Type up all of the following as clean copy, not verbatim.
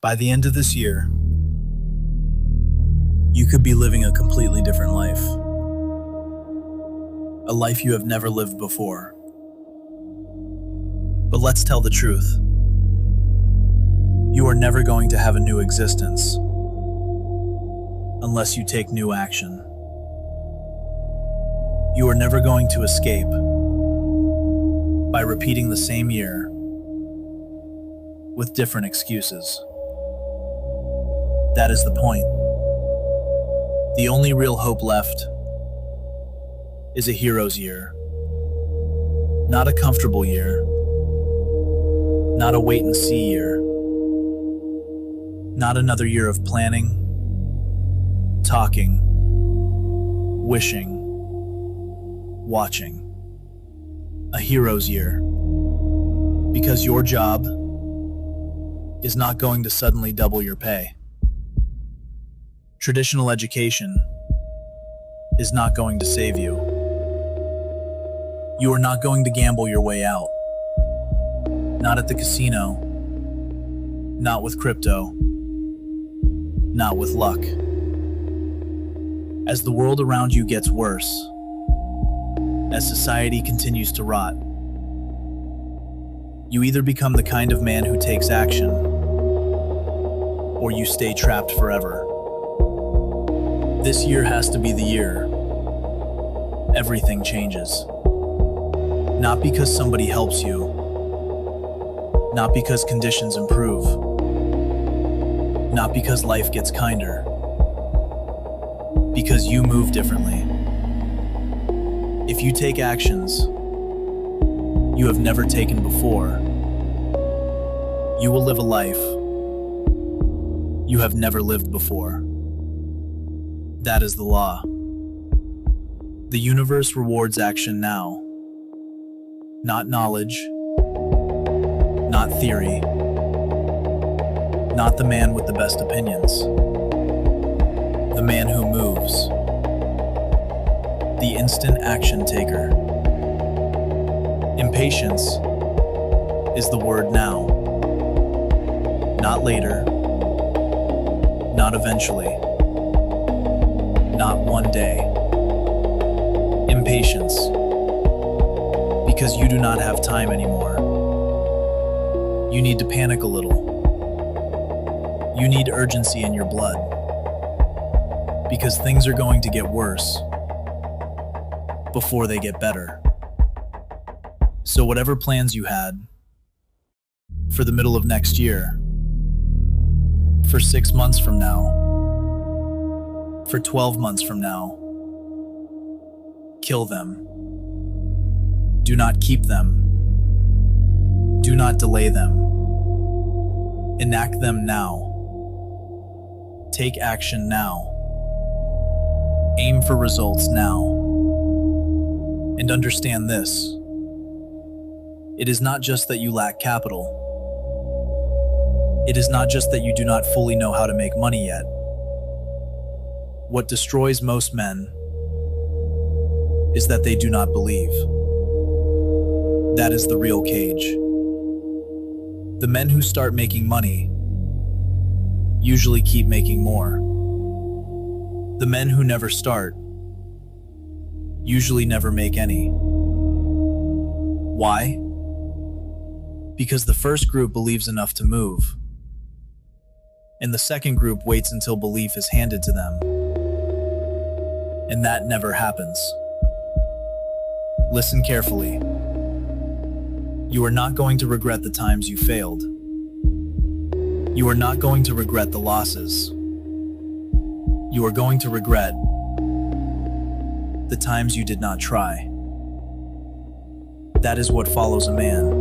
By the end of this year, you could be living a completely different life. A life you have never lived before. But let's tell the truth. You are never going to have a new existence unless you take new action. You are never going to escape by repeating the same year with different excuses. That is the point. The only real hope left is a hero's year. Not a comfortable year. Not a wait and see year. Not another year of planning, talking, wishing, watching. A hero's year. Because your job is not going to suddenly double your pay. Traditional education is not going to save you. You are not going to gamble your way out. Not at the casino. Not with crypto. Not with luck. As the world around you gets worse, as society continues to rot, you either become the kind of man who takes action, or you stay trapped forever. This year has to be the year everything changes. Not because somebody helps you, not because conditions improve, not because life gets kinder, because you move differently. If you take actions you have never taken before, you will live a life you have never lived before. That is the law. The universe rewards action now. Not knowledge, not theory, not the man with the best opinions. The man who moves. The instant action taker. Impatience is the word now. Not later. Not eventually. Not one day. Impatience. Because you do not have time anymore. You need to panic a little. You need urgency in your blood. Because things are going to get worse before they get better. So whatever plans you had for the middle of next year, for 6 months from now, for 12 months from now, kill them. Do not keep them. Do not delay them. Enact them now. Take action now. Aim for results now. And understand this. It is not just that you lack capital. It is not just that you do not fully know how to make money yet. What destroys most men is that they do not believe. That is the real cage. The men who start making money usually keep making more. The men who never start usually never make any. Why? Because the first group believes enough to move, and the second group waits until belief is handed to them. And that never happens. Listen carefully. You are not going to regret the times you failed. You are not going to regret the losses. You are going to regret the times you did not try. That is what follows a man.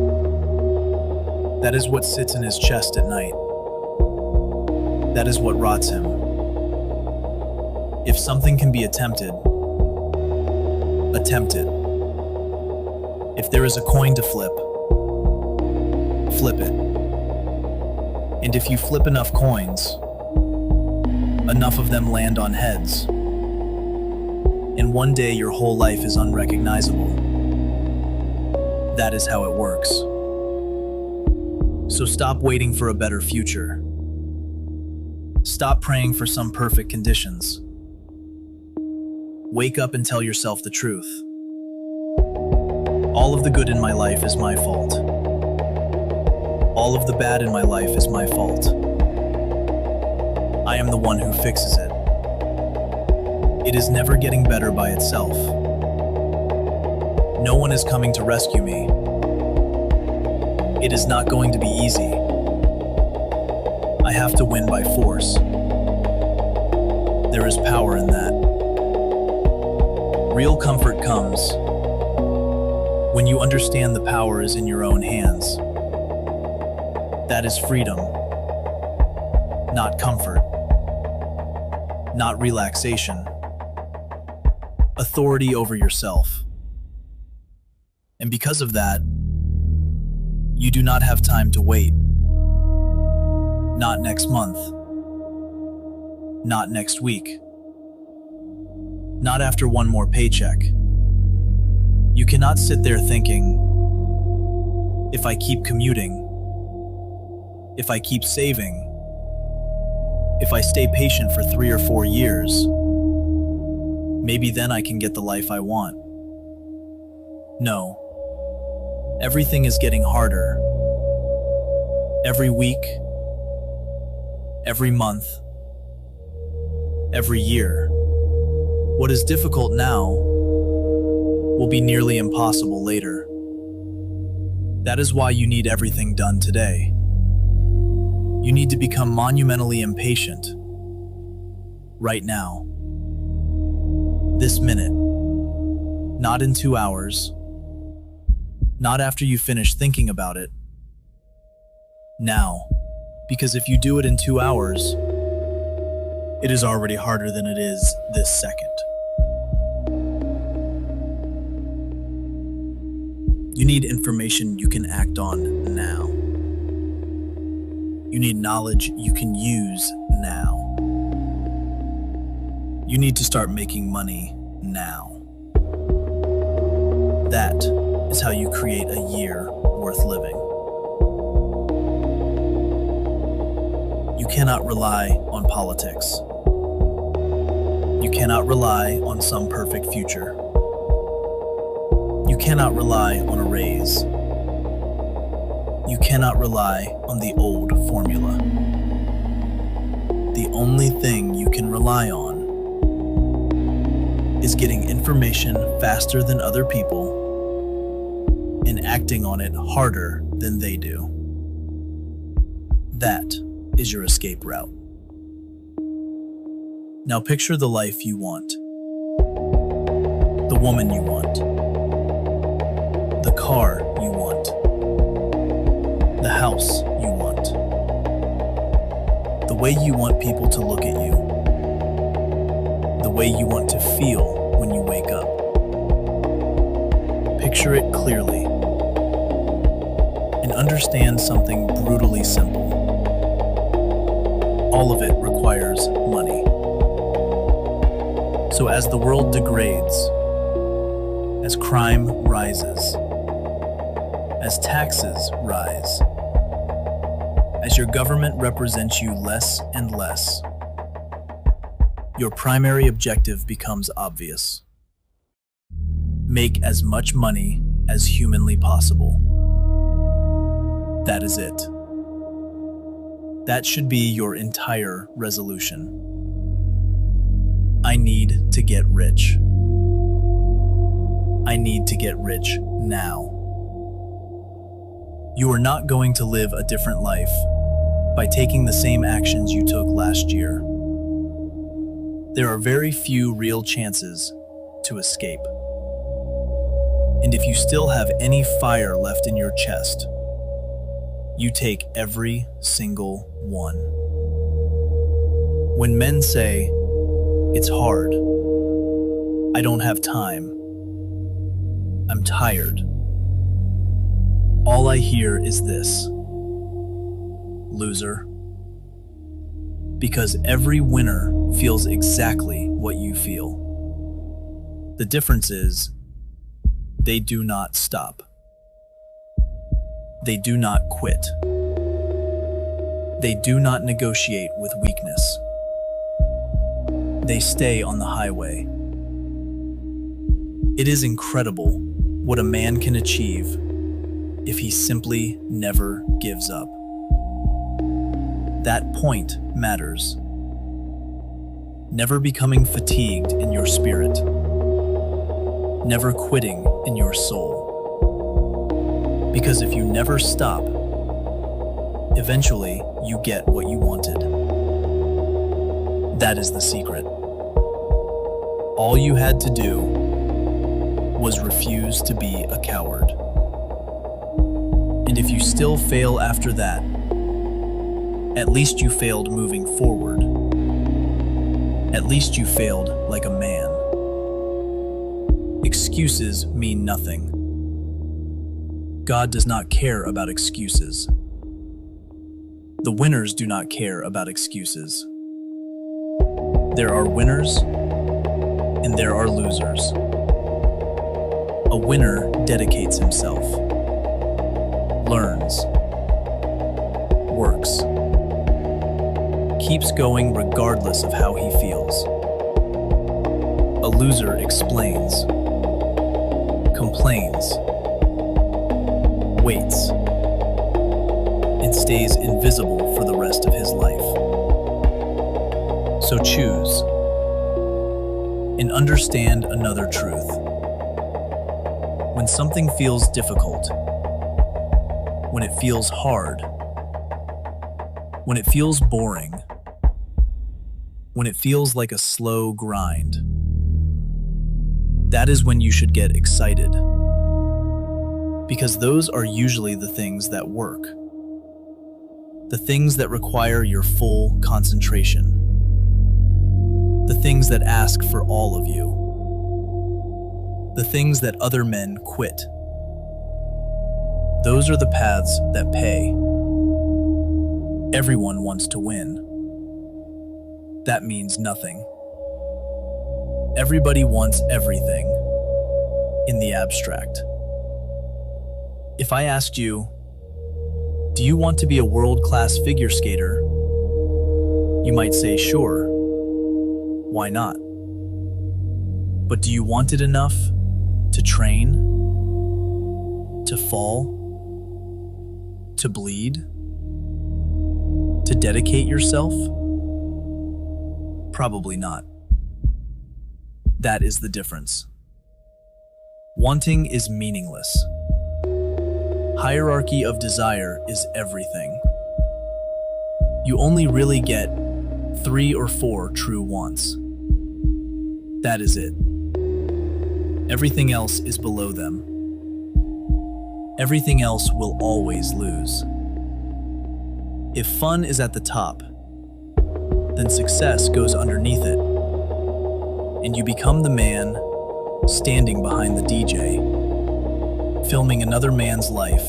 That is what sits in his chest at night. That is what rots him. If something can be attempted, attempt it. If there is a coin to flip, flip it. And if you flip enough coins, enough of them land on heads, and one day your whole life is unrecognizable. That is how it works. So stop waiting for a better future. Stop praying for some perfect conditions. Wake up and tell yourself the truth. All of the good in my life is my fault. All of the bad in my life is my fault. I am the one who fixes it. It is never getting better by itself. No one is coming to rescue me. It is not going to be easy. I have to win by force. There is power in that. Real comfort comes when you understand the power is in your own hands. That is freedom, not comfort, not relaxation. Authority over yourself. And because of that, you do not have time to wait. Not next month. Not next week. Not after one more paycheck. You cannot sit there thinking, if I keep commuting, if I keep saving, if I stay patient for 3 or 4 years, maybe then I can get the life I want. No. Everything is getting harder. Every week, every month, every year. What is difficult now will be nearly impossible later. That is why you need everything done today. You need to become monumentally impatient. Right now. This minute. Not in 2 hours. Not after you finish thinking about it. Now. Because if you do it in 2 hours, it is already harder than it is this second. You need information you can act on now. You need knowledge you can use now. You need to start making money now. That is how you create a year worth living. You cannot rely on politics. You cannot rely on some perfect future. You cannot rely on a raise. You cannot rely on the old formula. The only thing you can rely on is getting information faster than other people and acting on it harder than they do. That is your escape route. Now picture the life you want. The woman you want. The car you want. The house you want. The way you want people to look at you. The way you want to feel when you wake up. Picture it clearly and understand something brutally simple. All of it requires money. So as the world degrades, as crime rises, as taxes rise, as your government represents you less and less, your primary objective becomes obvious. Make as much money as humanly possible. That is it. That should be your entire resolution. I need to get rich. I need to get rich now. You are not going to live a different life by taking the same actions you took last year. There are very few real chances to escape. And if you still have any fire left in your chest, you take every single one. When men say, "It's hard. I don't have time. I'm tired," all I hear is this: loser. Because every winner feels exactly what you feel. The difference is, they do not stop. They do not quit. They do not negotiate with weakness. They stay on the highway. It is incredible what a man can achieve if he simply never gives up. That point matters. Never becoming fatigued in your spirit. Never quitting in your soul. Because if you never stop, eventually you get what you wanted. That is the secret. All you had to do was refuse to be a coward. And if you still fail after that, at least you failed moving forward. At least you failed like a man. Excuses mean nothing. God does not care about excuses. The winners do not care about excuses. There are winners and there are losers. A winner dedicates himself, learns, works, keeps going regardless of how he feels. A loser explains, complains, waits, and stays invisible for the rest of his life. So choose and understand another truth. When something feels difficult, when it feels hard, when it feels boring, when it feels like a slow grind, that is when you should get excited. Because those are usually the things that work. The things that require your full concentration. The things that ask for all of you. The things that other men quit. Those are the paths that pay. Everyone wants to win. That means nothing. Everybody wants everything in the abstract. If I asked you, do you want to be a world-class figure skater? You might say, sure. Why not? But do you want it enough to train, to fall, to bleed, to dedicate yourself? Probably not. That is the difference. Wanting is meaningless. Hierarchy of desire is everything. You only really get 3 or 4 true wants. That is it. Everything else is below them. Everything else will always lose. If fun is at the top, then success goes underneath it, and you become the man standing behind the DJ, filming another man's life,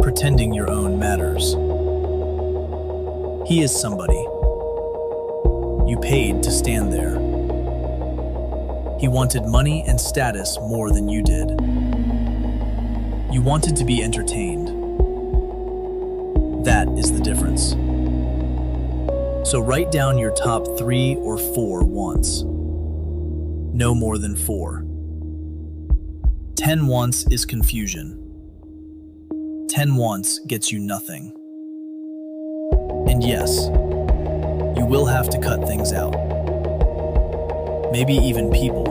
pretending your own matters. He is somebody. You paid to stand there. He wanted money and status more than you did. You wanted to be entertained. That is the difference. So write down your top 3 or 4 wants. No more than 4. 10 wants is confusion. 10 wants gets you nothing. And yes, you will have to cut things out. Maybe even people.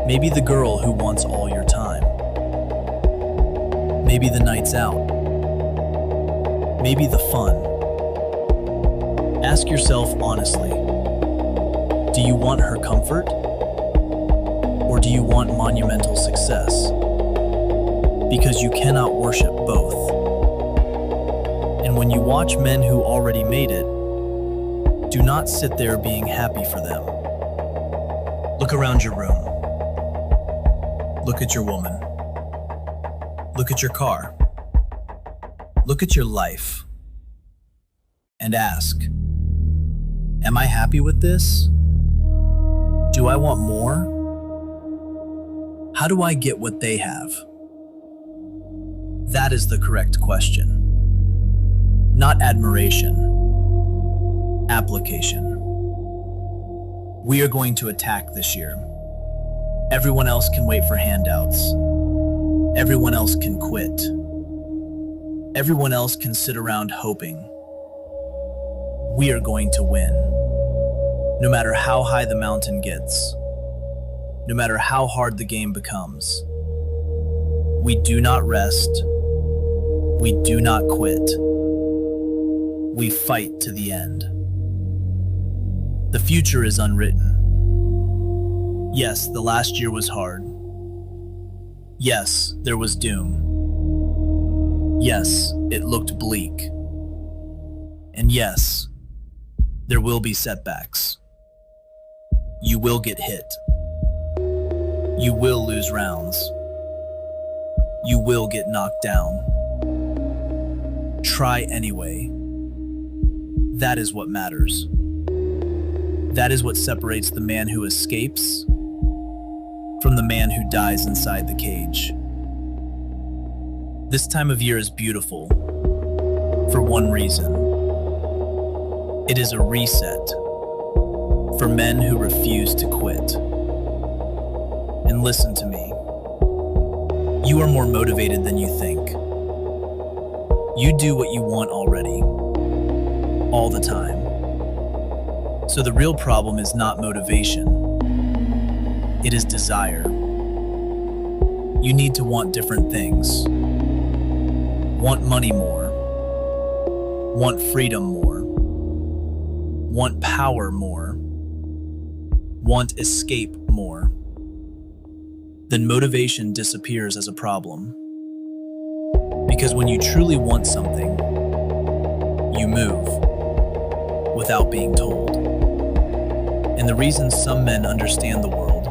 Maybe the girl who wants all your time. Maybe the nights out. Maybe the fun. Ask yourself honestly, do you want her comfort? Or do you want monumental success? Because you cannot worship both. And when you watch men who already made it, do not sit there being happy for them. Look around your room. Look at your woman. Look at your car. Look at your life. And ask, am I happy with this? Do I want more? How do I get what they have? That is the correct question. Not admiration, application. We are going to attack this year. Everyone else can wait for handouts. Everyone else can quit. Everyone else can sit around hoping. We are going to win. No matter how high the mountain gets, no matter how hard the game becomes, we do not rest. We do not quit. We fight to the end. The future is unwritten. Yes, the last year was hard. Yes, there was doom. Yes, it looked bleak. And yes, there will be setbacks. You will get hit. You will lose rounds. You will get knocked down. Try anyway. That is what matters. That is what separates the man who escapes from the man who dies inside the cage. This time of year is beautiful for one reason. It is a reset for men who refuse to quit. And listen to me. You are more motivated than you think. You do what you want already, all the time. So the real problem is not motivation. It is desire. You need to want different things. Want money more. Want freedom more. Want power more. Want escape more. Then motivation disappears as a problem. Because when you truly want something, you move without being told. And the reason some men understand the world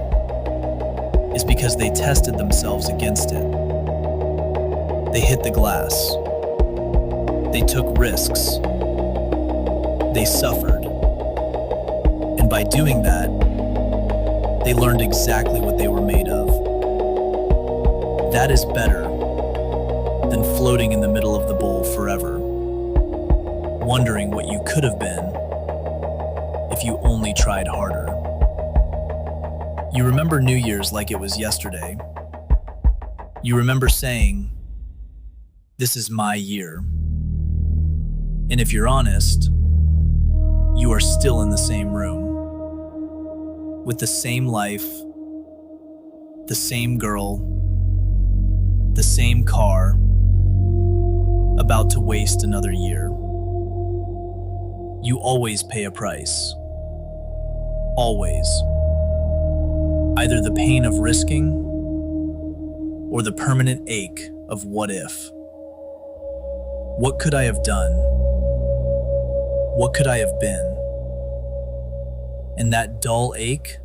is because they tested themselves against it. They hit the glass. They took risks. They suffered. And by doing that, they learned exactly what they were made of. That is better than floating in the middle of the bowl forever, wondering what you could have been if you only tried harder. You remember New Year's like it was yesterday. You remember saying, "This is my year." And if you're honest, you are still in the same room, with the same life, the same girl, the same car, about to waste another year. You always pay a price. Always. Either the pain of risking or the permanent ache of what if. What could I have done? What could I have been? And that dull ache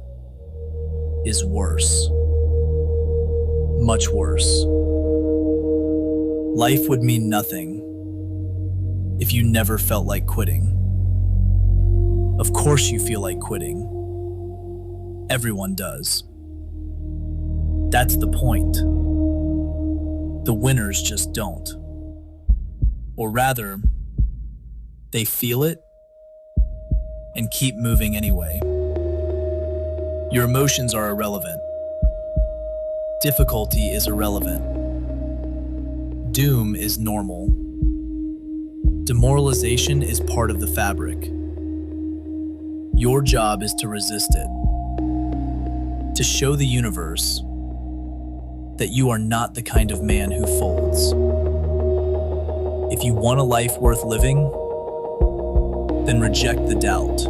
is worse. Much worse. Life would mean nothing if you never felt like quitting. Of course you feel like quitting. Everyone does. That's the point. The winners just don't. Or rather, they feel it and keep moving anyway. Your emotions are irrelevant. Difficulty is irrelevant. Doom is normal. Demoralization is part of the fabric. Your job is to resist it. To show the universe that you are not the kind of man who folds. If you want a life worth living, then reject the doubt.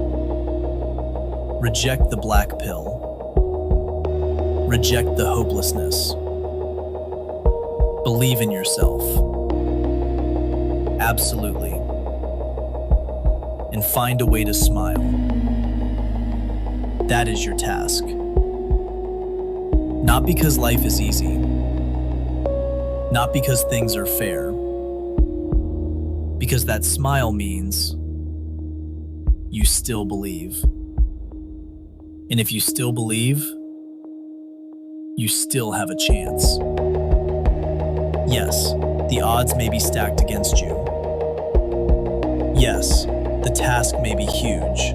Reject the black pill. Reject the hopelessness. Believe in yourself. Absolutely. And find a way to smile. That is your task. Not because life is easy. Not because things are fair. Because that smile means you still believe. And if you still believe, you still have a chance. Yes, the odds may be stacked against you. Yes, the task may be huge.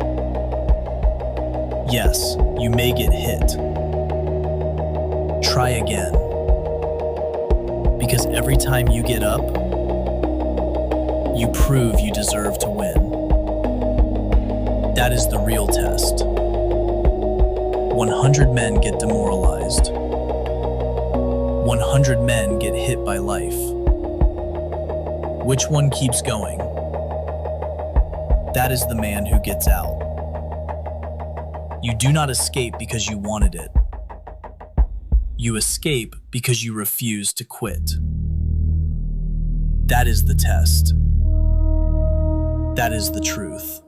Yes, you may get hit. Try again. Because every time you get up, you prove you deserve to win. That is the real test. 100 men get demoralized. 100 men get hit by life. Which one keeps going? That is the man who gets out. You do not escape because you wanted it. You escape because you refuse to quit. That is the test. That is the truth.